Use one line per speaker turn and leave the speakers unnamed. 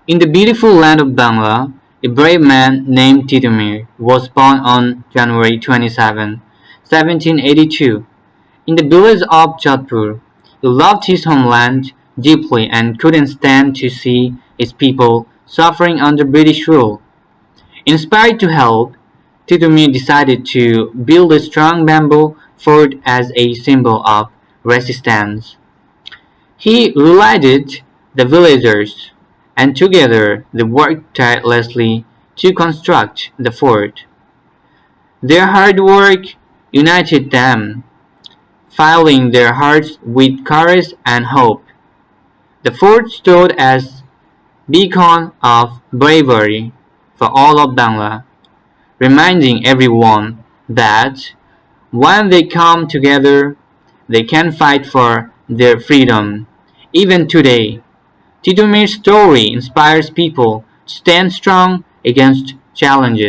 In the beautiful land of Bangla, a brave man named Titumir was born on January 27, 1782, in the village of Jodhpur. He loved his homeland deeply and couldn't stand to see his people suffering under British rule. Inspired to help, Titumir decided to build a strong bamboo fort as a symbol of resistance. He rallied the villagers, and together they worked tirelessly to construct the fort. Their hard work united them, filling their hearts with courage and hope. The fort stood as beacon of bravery for all of Bangla, reminding everyone that when they come together, they can fight for their freedom. Even today, Titumir's story inspires people to stand strong against challenges.